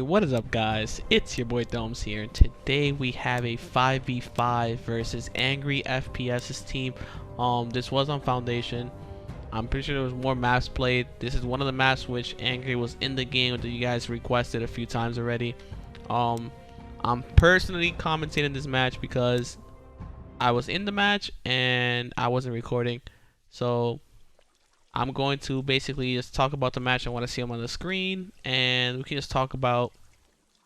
What is up, guys? It's your boy Domez here, and today we have a 5v5 versus AngryFPS's team. This was on Foundation. I'm pretty sure there was more maps played. This is one of the maps which Angry was in the game that you guys requested a few times already. I'm personally commentating this match because I was in the match and I wasn't recording, so I'm going to basically just talk about the match. I want to see them on the screen, and we can just talk about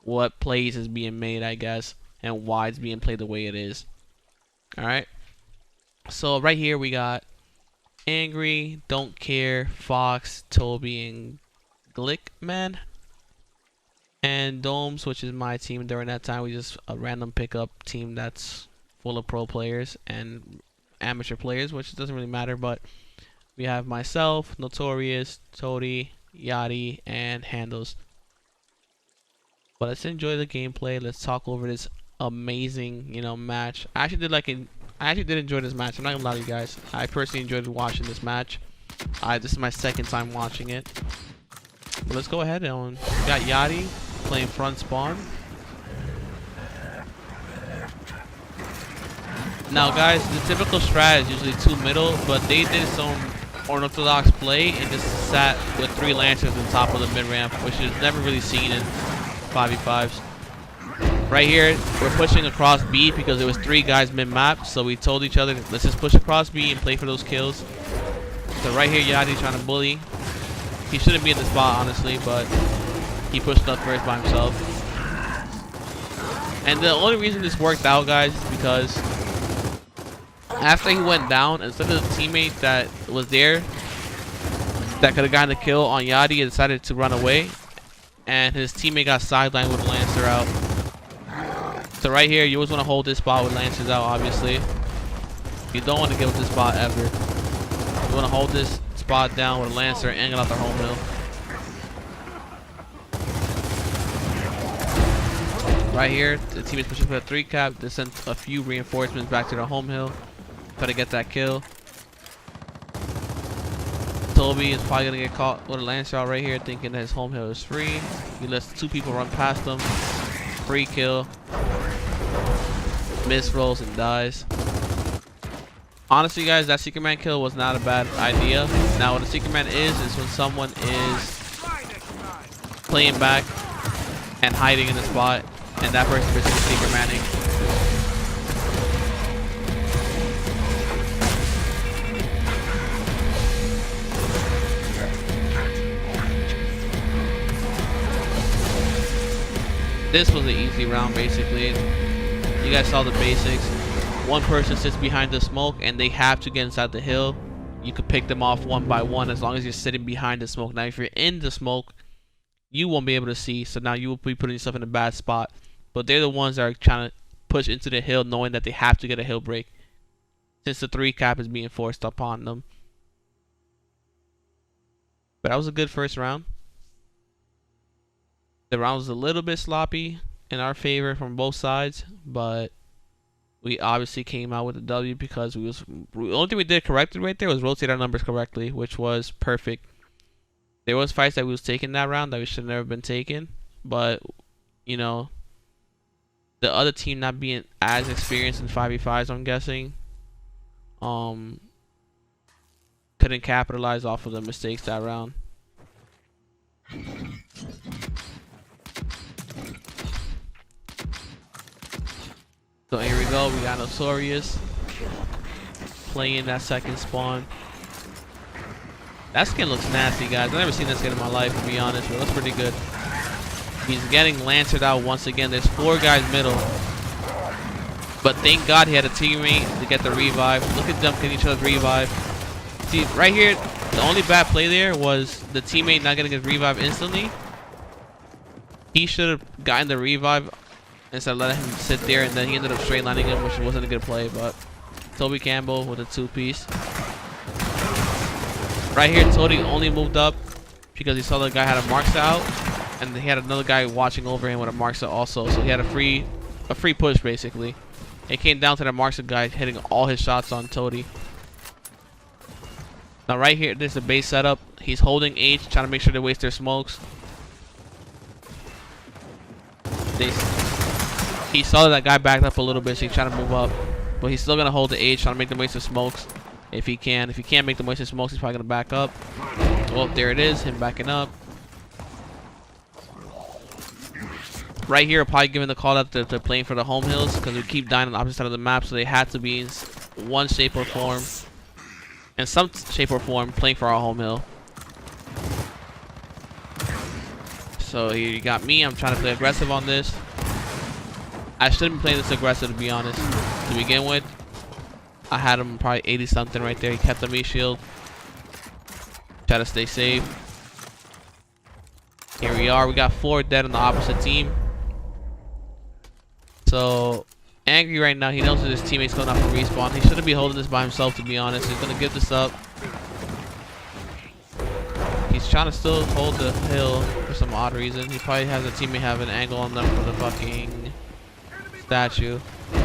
what plays is being made, I guess, and why it's being played the way it is. Alright, so right here we got Angry, Don't Care, Fox, Toby, and Glickman, and Domez, which is my team. During that time, we just a random pickup team that's full of pro players and amateur players, which doesn't really matter, but we have myself, Notorious, Toady, Yachty, and Handles. But let's enjoy the gameplay. Let's talk over this amazing, match. I actually did enjoy this match. I'm not gonna lie to you guys. I personally enjoyed watching this match. This is my second time watching it. But let's go ahead and we got Yachty playing front spawn. Now, guys, the typical strat is usually 2 middle, but they did some unorthodox play and just sat with 3 lancers on top of the mid ramp, which is never really seen in 5v5s. Right here, we're pushing across B because there was 3 guys mid map, so we told each other, let's just push across B and play for those kills. So right here, Yachty trying to bully. He shouldn't be in the spot, honestly, but he pushed up first by himself. And the only reason this worked out, guys, is because after he went down, instead of the teammate that was there that could have gotten the kill on Yachty, he decided to run away, and his teammate got sidelined with Lancer out. So right here, you always want to hold this spot with Lancers out, obviously. You don't want to give up this spot ever. You want to hold this spot down with a Lancer and get out their home hill. Right here, the team is pushing for a 3 cap. They sent a few reinforcements back to their home hill. Try to get that kill. Toby is probably gonna get caught with a Lancer out right here, thinking that his home hill is free. He lets 2 people run past him. Free kill. Miss rolls and dies. Honestly, guys, that Secret Man kill was not a bad idea. Now, what a Secret Man is when someone is playing back and hiding in the spot, and that person is Secret Manning. This was an easy round, basically. You guys saw the basics. One person sits behind the smoke and they have to get inside the hill. You could pick them off one by one as long as you're sitting behind the smoke. Now, if you're in the smoke, you won't be able to see, so now you will be putting yourself in a bad spot. But they're the ones that are trying to push into the hill, knowing that they have to get a hill break, since the 3 cap is being forced upon them. But that was a good first round. The round was a little bit sloppy in our favor from both sides, but we obviously came out with a W because the only thing we did correctly right there was rotate our numbers correctly, which was perfect. There was fights that we was taking that round that we should have never been taken, but the other team not being as experienced in 5v5s, I'm guessing, couldn't capitalize off of the mistakes that round. So here we go, we got Notorious playing that second spawn. That skin looks nasty, guys. I've never seen that skin in my life, to be honest, but it looks pretty good. He's getting Lancered out once again. There's 4 guys middle. But thank God he had a teammate to get the revive. Look at them getting each other's revive. See, right here, the only bad play there was the teammate not getting his revive instantly. He should have gotten the revive instead of letting him sit there, and then he ended up straight lining him, which wasn't a good play. But Toby Campbell with a 2-piece. Right here, Toady only moved up because he saw the guy had a Marksa out, and he had another guy watching over him with a Marksa also, so he had a free push basically. It came down to the Marksa guy hitting all his shots on Toady. Now right here, there's the base setup. He's holding H, trying to make sure they waste their smokes. He saw that guy backed up a little bit, so he's trying to move up. But he's still gonna hold the H, trying to make the waste of smokes. If he can. If he can't make the waste of smokes, he's probably gonna back up. Oh, there it is, him backing up. Right here, probably giving the call out that they're playing for the home hills because we keep dying on the opposite side of the map, so they had to be in one shape or form, in some shape or form, playing for our home hill. So here you got me. I'm trying to play aggressive on this. I shouldn't be playing this aggressive, to be honest. To begin with, I had him probably 80 something right there. He kept the me shield. Try to stay safe. Here we are. We got 4 dead on the opposite team. So Angry right now, he knows that his teammate's going out for respawn. He shouldn't be holding this by himself, to be honest. He's gonna give this up. He's trying to still hold the hill for some odd reason. He probably has a teammate have an angle on them for the fucking statue.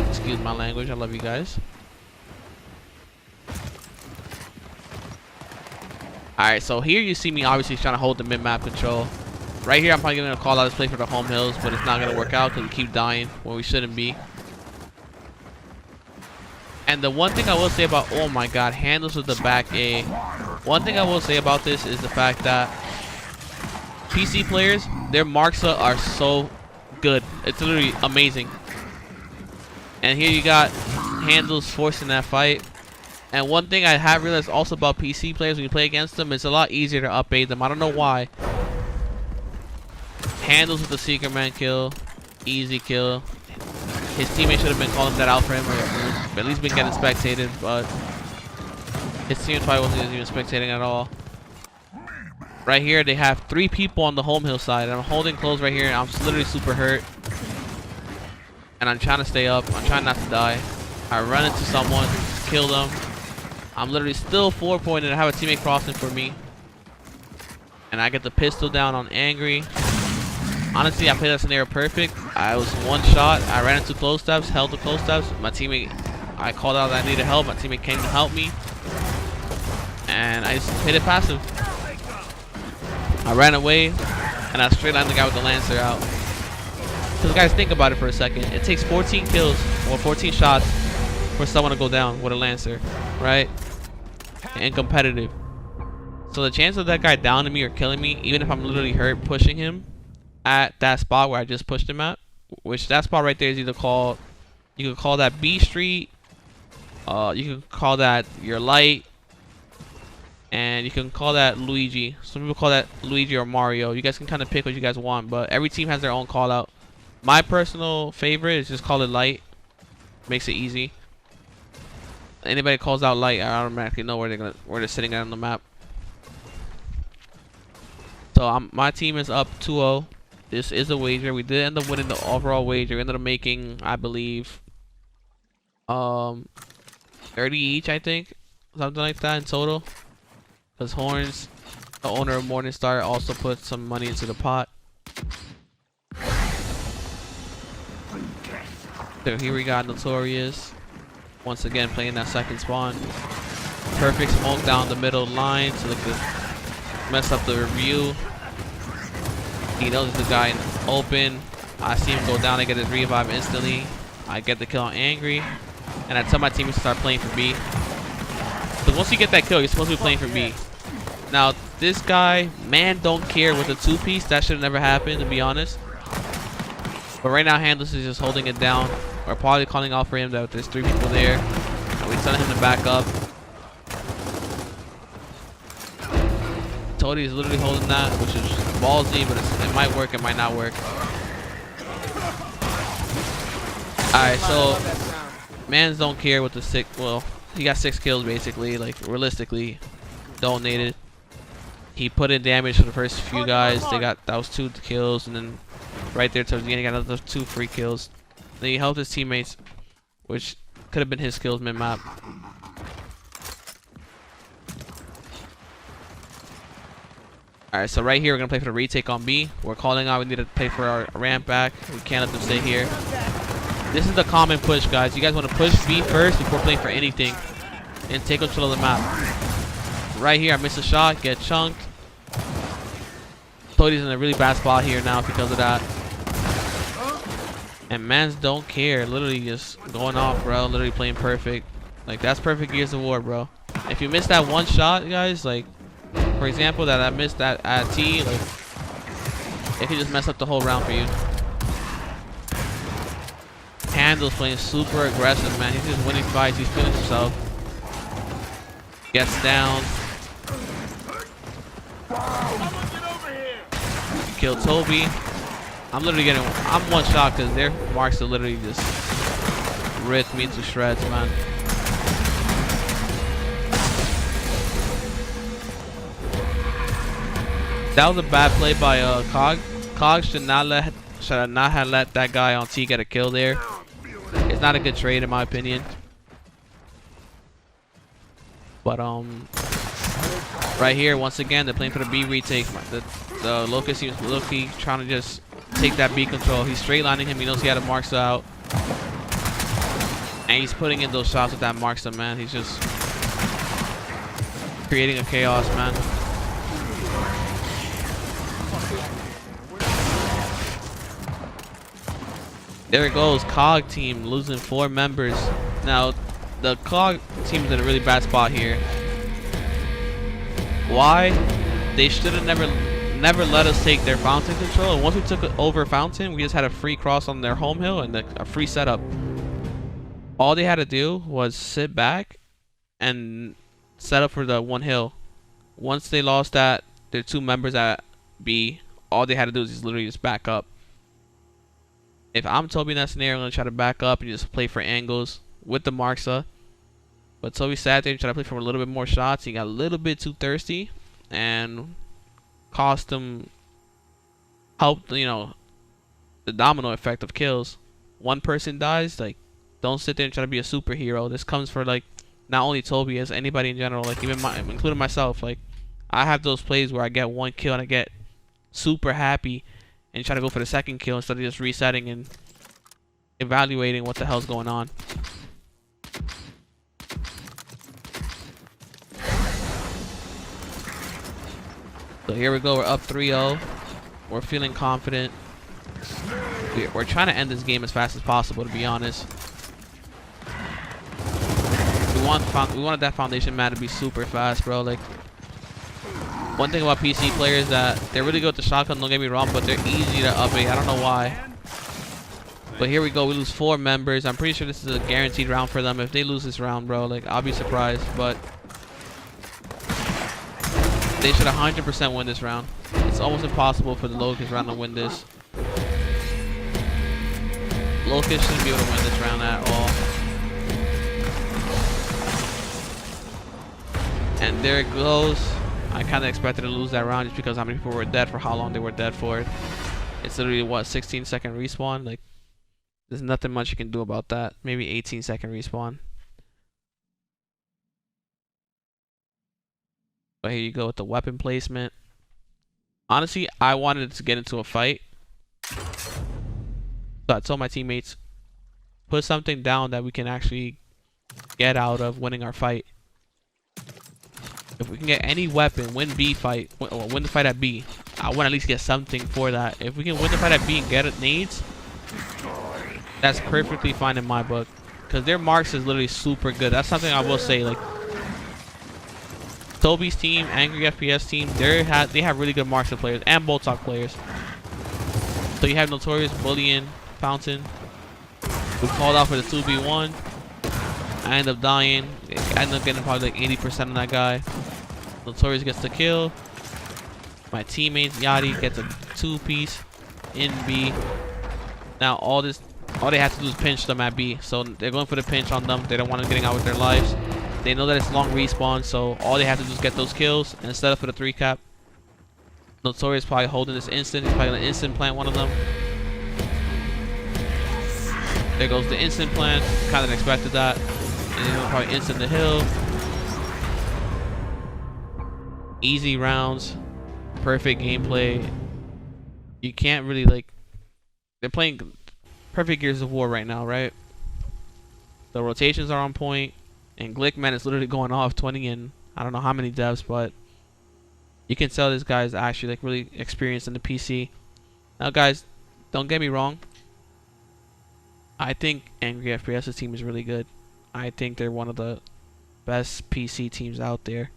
Excuse my language. I love you guys. Alright, so here you see me obviously trying to hold the mid-map control. Right here, I'm probably going to call out this play for the home hills, but it's not going to work out because we keep dying when we shouldn't be. And the one thing I will say about, oh my god, handles with the back A. One thing I will say about this is the fact that PC players, their marks are so good. It's literally amazing. And here you got handles forcing that fight. And one thing I have realized also about PC players when you play against them, it's a lot easier to up A them. I don't know why. Handles with the Secret Man kill. Easy kill. His teammate should have been calling that out for him, or at least been getting spectated, but his team probably wasn't even spectating at all. Right here, they have 3 people on the home hill side. I'm holding close right here. I'm literally super hurt. And I'm trying to stay up. I'm trying not to die. I run into someone, kill them. I'm literally still 4-pointed. I have a teammate crossing for me. And I get the pistol down on Angry. Honestly, I played that scenario perfect. I was one shot. I ran into close steps, held the close steps. My teammate, I called out that I needed help. My teammate came to help me. And I just hit it passive. I ran away, and I straight lined the guy with the Lancer out. Because guys, think about it for a second. It takes 14 kills, or 14 shots, for someone to go down with a Lancer, right? And competitive. So the chance of that guy downing me or killing me, even if I'm literally hurt pushing him at that spot where I just pushed him at, which that spot right there is either called, you could call that B Street, you can call that your light, and you can call that Luigi. Some people call that Luigi or Mario. You guys can kind of pick what you guys want, but every team has their own call out. My personal favorite is just call it light. Makes it easy. Anybody calls out light, I automatically know where they're sitting at on the map. So my team is up 2-0. This is a wager. We did end up winning the overall wager. We ended up making, I believe, 30 each, I think, something like that in total. Because Horns, the owner of Morningstar, also put some money into the pot. So here we got Notorious. Once again, playing that second spawn. Perfect smoke down the middle line so they could mess up the review. He knows the guy open. I see him go down. I get his revive instantly. I get the kill on Angry. And I tell my teammates to start playing for B. Because once you get that kill, you're supposed to be playing for B. Now, this guy, man, don't care with the 2-piece. That should have never happened, to be honest. But right now, Handless is just holding it down. We're probably calling out for him that there's 3 people there. And we're telling him to back up. Toady is literally holding that, which is ballsy, but it might work, it might not work. Alright, so mans don't care with the 6. Well, he got 6 kills basically, like realistically donated. He put in damage for the first few guys. That was 2 kills, and then right there towards the end he got another 2 free kills. Then he helped his teammates, which could have been his kills mid-map. Alright, so right here we're gonna play for the retake on B. We're calling out, we need to play for our ramp back. We can't let them stay here. This is the common push, guys. You guys want to push B first before playing for anything and take control of the map. Right here I miss a shot, get chunked. Toady's in a really bad spot here now because of that. And mans don't care. Literally just going off, bro. Literally playing perfect. Like, that's perfect Gears of War, bro. If you miss that one shot, guys, like, for example, that I missed that at T, like, it could just mess up the whole round for you. Handle's playing super aggressive, man. He's just winning fights. He's feeling himself. Gets down. Kill Toby. I'm one shot because their marks are literally just ripped me to shreds, man. That was a bad play by Cog. Cog should not have let that guy on T get a kill there. It's not a good trade in my opinion. But right here once again they're playing for the B retake. The Locust seems low-key trying to just take that B control. He's straight lining him. He knows he had a marks out, and he's putting in those shots with that marks, man. He's just creating a chaos, man. There it goes. COG team losing 4 members. Now, the COG team is in a really bad spot here. Why? They should have never let us take their fountain control. And once we took over fountain, we just had a free cross on their home hill and a free setup. All they had to do was sit back and set up for the one hill. Once they lost their 2 members at B, all they had to do is just literally just back up. If I'm Toby in that scenario, I'm going to try to back up and just play for angles with the Marksa. But Toby sat there and tried to play for a little bit more shots. He got a little bit too thirsty and cost him, helped, you know, the domino effect of kills. One person dies, like, don't sit there and try to be a superhero. This comes for, like, not only Toby, as anybody in general, like, even including myself. Like, I have those plays where I get 1 kill and I get super happy and try to go for the 2nd kill instead of just resetting and evaluating what the hell's going on. So here we go, we're up 3-0. We're feeling confident. We're trying to end this game as fast as possible, to be honest. We wanted that foundation man to be super fast, bro. Like, one thing about PC players is that they're really good with the shotgun, don't get me wrong, but they're easy to upgrade. I don't know why. But here we go, we lose 4 members. I'm pretty sure this is a guaranteed round for them. If they lose this round, bro, like, I'll be surprised. But they should 100% win this round. It's almost impossible for the Locust round to win this. Locust shouldn't be able to win this round at all. And there it goes. I kind of expected to lose that round just because how many people were dead for how long they were dead for. It's literally, what, 16-second respawn? Like, there's nothing much you can do about that. Maybe 18-second respawn. But here you go with the weapon placement. Honestly, I wanted to get into a fight. So I told my teammates, put something down that we can actually get out of winning our fight. If we can get any weapon, win B fight, or win the fight at B, I want to at least get something for that. If we can win the fight at B and get it nades, that's perfectly fine in my book. Because their marks is literally super good. That's something I will say. Like, Toby's team, AngryFPS team, they have really good marksman players and Boltok players. So you have Notorious, Bullion, Fountain. We called out for the 2v1. I end up dying. I end up getting probably like 80% of that guy. Notorious gets the kill. My teammate Yachty gets a 2-piece in B. Now all they have to do is pinch them at B. So they're going for the pinch on them. They don't want them getting out with their lives. They know that it's long respawn, so all they have to do is get those kills and set up for the 3-cap. Notorious probably holding this instant. He's probably gonna instant plant one of them. There goes the instant plant. Kind of expected that. And then he'll probably instant the hill. Easy rounds. Perfect gameplay. You can't really, like, they're playing perfect Gears of War right now, right? The rotations are on point. And Glickman is literally going off 20 in I don't know how many devs, but you can tell this guy is actually like really experienced in the PC. Now guys, don't get me wrong. I think Angry FPS's team is really good. I think they're one of the best PC teams out there.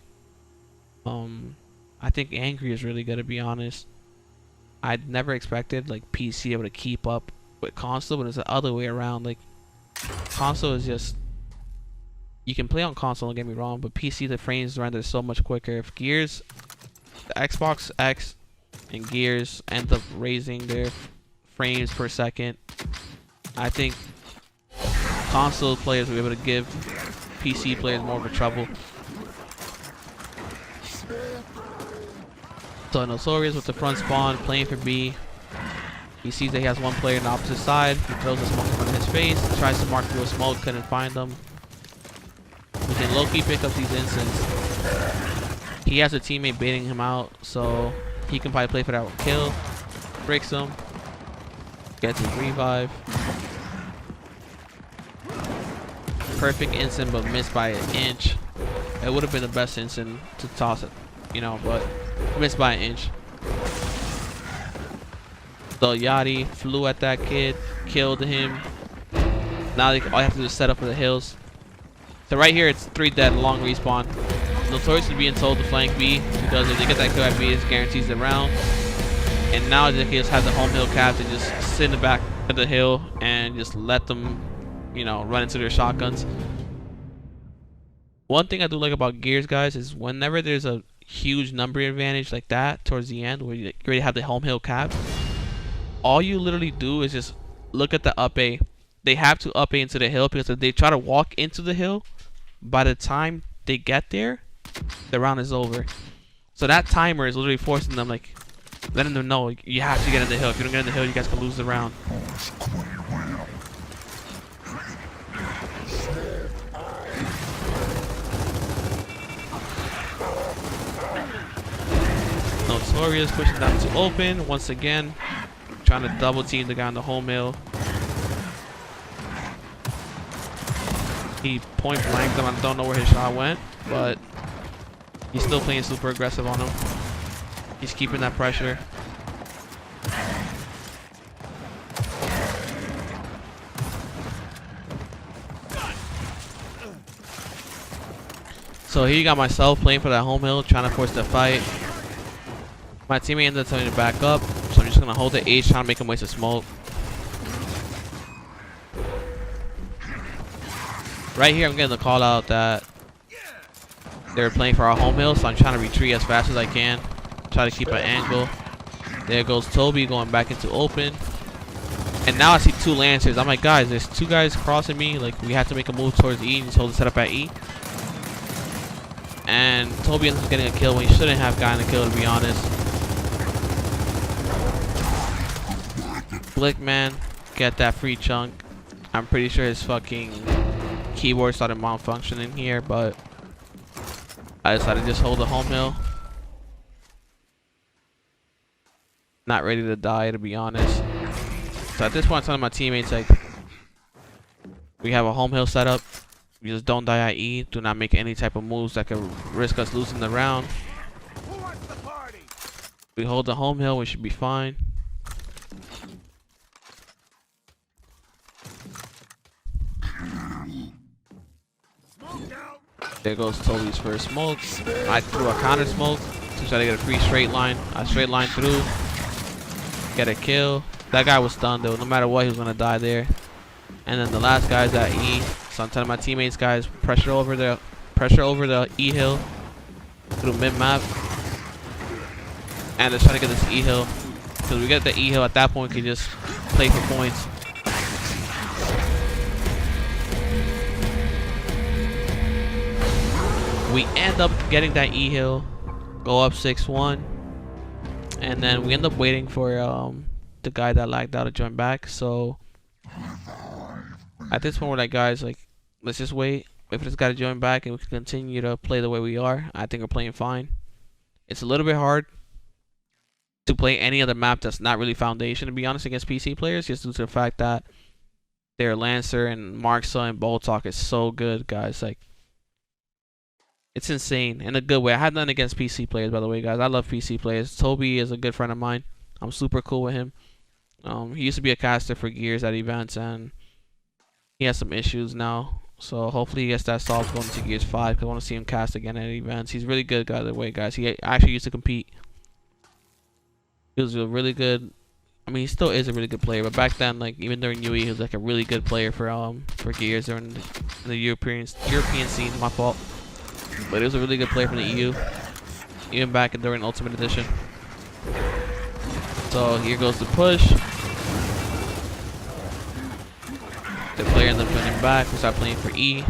I think Angry is really good, to be honest. I'd never expected like PC able to keep up with console, but it's the other way around. Like console is just, you can play on console, don't get me wrong, but PC the frames render so much quicker. If Gears, the Xbox X and Gears end up raising their frames per second, I think console players will be able to give PC players more of a trouble. So Notorious with the front spawn, playing for B. He sees that he has one player on the opposite side. He throws a smoke in front of his face, tries to mark through a smoke, couldn't find them. He can low-key pick up these instants. He has a teammate baiting him out, so he can probably play for that kill. Breaks him. Gets his revive. Perfect instant, but missed by an inch. It would have been the best instant to toss it, you know, but missed by an inch. So Yachty flew at that kid, killed him. Now all you have to do is set up for the hills. So right here, it's 3 dead, long respawn. Notorious is being told to flank B, because if they get that kill at B, it guarantees the round. And now they just have the home hill capped and just sit in the back of the hill and just let them, you know, run into their shotguns. One thing I do like about Gears, guys, is whenever there's a huge number advantage like that towards the end, where you already have the home hill capped, all you literally do is just look at the up A. They have to up A into the hill, because if they try to walk into the hill, by the time they get there, the round is over. So that timer is literally forcing them, like, letting them know you have to get in the hill. If you don't get in the hill, you guys can lose the round. Notorious pushing down to open once again, trying to double team the guy on the home hill. He point blanked him. I don't know where his shot went, but he's still playing super aggressive on him. He's keeping that pressure. So here you got myself playing for that home hill, trying to force the fight. My teammate ended up telling me to back up, so I'm just gonna hold the H, trying to make him waste a smoke. Right here, I'm getting the call out that they're playing for our home hill, so I'm trying to retreat as fast as I can. Try to keep an angle. There goes Toby going back into open. And now I see 2 Lancers. I'm like, guys, there's 2 guys crossing me. Like, we have to make a move towards E. Just hold the setup at E. And Toby ends up getting a kill when he shouldn't have gotten a kill, to be honest. Blickman, get that free chunk. I'm pretty sure his fucking keyboard started malfunctioning here, but I decided to just hold the home hill. Not ready to die, to be honest. So at this point, I'm telling my teammates, like, we have a home hill set up. We just don't die at E. Do not make any type of moves that could risk us losing the round. We hold the home hill, we should be fine. There goes Toby's first smoke. I threw a counter smoke to try to get a free straight line. I straight line through. Get a kill. That guy was stunned though. No matter what, he was gonna die there. And then the last guy's at E. So I'm telling my teammates, guys, pressure over the E hill through mid map. And let's try to get this E hill. Because we get the E hill at that point, we can just play for points. We end up getting that E hill, go up 6-1, and then we end up waiting for the guy that lagged out to join back. So at this point, we're like, guys, like, let's just wait. If this guy to join back and we can continue to play the way we are, I think we're playing fine. It's a little bit hard to play any other map that's not really Foundation, to be honest, against PC players, just due to the fact that their Lancer and Marksa and Boltalk is so good, guys. Like, it's insane in a good way. I have nothing against PC players, by the way, guys. I love PC players. Toby is a good friend of mine. I'm super cool with him. He used to be a caster for Gears at events, and he has some issues now. So hopefully he gets that solved going into Gears 5. Because I want to see him cast again at events. He's really good, by the way, guys. He actually used to compete. He was a really good. I mean, he still is a really good player. But back then, like even during UE, he was like a really good player for Gears during the European scene. My fault. But he was a really good player from the EU. Even back during Ultimate Edition. So here goes the push. The player ends up running back. We start playing for E.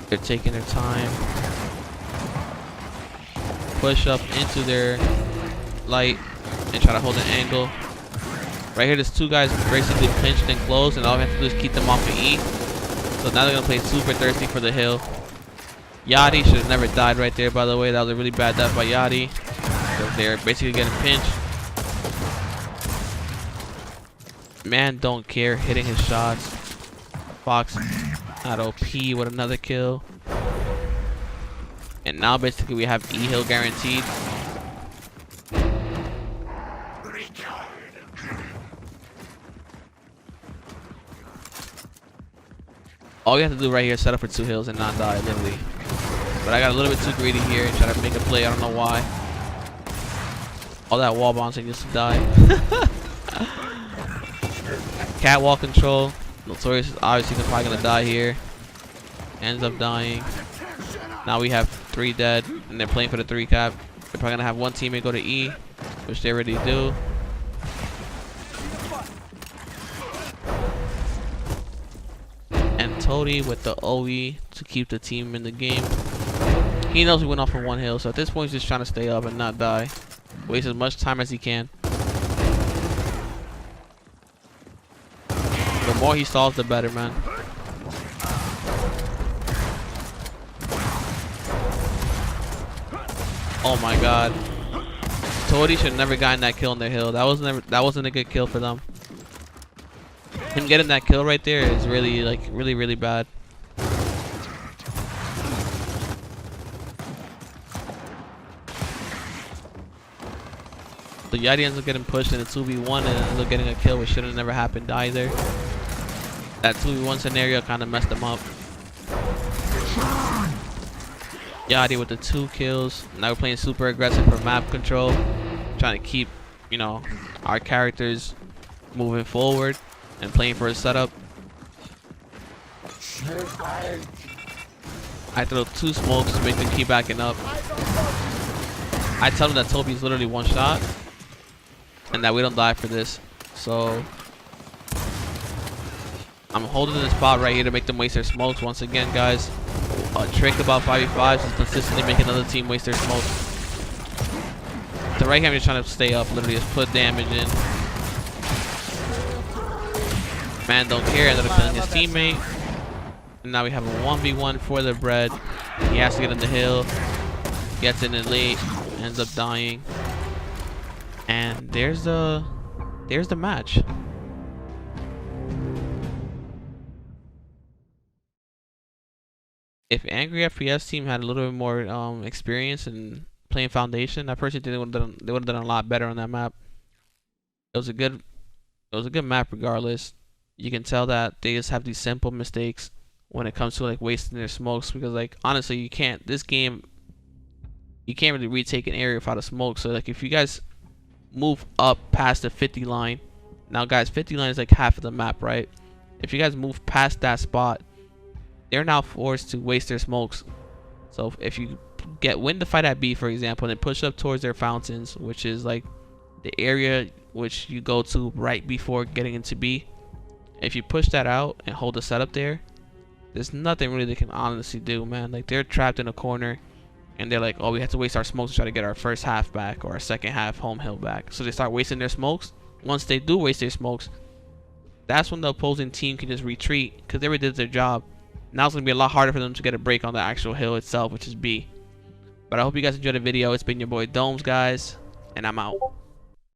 They're taking their time. Push up into their light and try to hold an angle. Right here, there's two guys basically pinched and close, and all we have to do is keep them off of E. So now they're gonna play super thirsty for the hill. Yachty should have never died right there, by the way. That was a really bad death by Yachty. So they're basically getting pinched. Man don't care, hitting his shots. Fox at OP with another kill. And now basically we have E-Hill guaranteed. All we have to do right here is set up for 2 hills and not die, literally. But I got a little bit too greedy here and try to make a play. I don't know why. All that wall bouncing just to die. Catwalk control. Notorious is obviously probably gonna die here. Ends up dying. Now we have 3 dead, and they're playing for the 3 cap. They're probably gonna have one teammate go to E, which they already do. And Toady with the OE to keep the team in the game. He knows we went off for 1 hill, so at this point he's just trying to stay up and not die. Waste as much time as he can. The more he stalls, the better, man. Oh my god. Toady should have never gotten that kill on their hill. That wasn't a good kill for them. Him getting that kill right there is really really bad. So Yachty ends up getting pushed in a 2v1 and ends up getting a kill, which should have never happened either. That 2v1 scenario kind of messed him up. Yachty with the 2 kills. Now we're playing super aggressive for map control, trying to keep, you know, our characters moving forward and playing for a setup. I throw 2 smokes to make them keep backing up. I tell them that Toby's literally 1 shot and that we don't die for this. So I'm holding this spot right here to make them waste their smokes. Once again, guys, a trick about 5v5s is consistently making another team waste their smoke. The right hand is trying to stay up, literally just put damage in. Man don't care, ended up killing his teammate. And now we have a 1v1 for the bread. He has to get in the hill. Gets in it late, ends up dying. And there's the match. If AngryFPS team had a little bit more experience in playing Foundation, I personally think they would have done a lot better on that map. It was a good map regardless. You can tell that they just have these simple mistakes when it comes to like wasting their smokes, because like honestly you can't really retake an area without a smoke. So like if you guys move up past the 50 line, now guys 50 line is like half of the map, right? If you guys move past that spot, they're now forced to waste their smokes. So if you win the fight at B, for example, and then push up towards their fountains, which is like the area which you go to right before getting into B, if you push that out and hold the setup there, there's nothing really they can honestly do, man. Like they're trapped in a corner and they're like, oh, we have to waste our smokes to try to get our first half back or our second half home hill back. So they start wasting their smokes. Once they do waste their smokes, that's when the opposing team can just retreat because they already did their job. Now it's going to be a lot harder for them to get a break on the actual hill itself, which is B. But I hope you guys enjoyed the video. It's been your boy Domez, guys, and I'm out.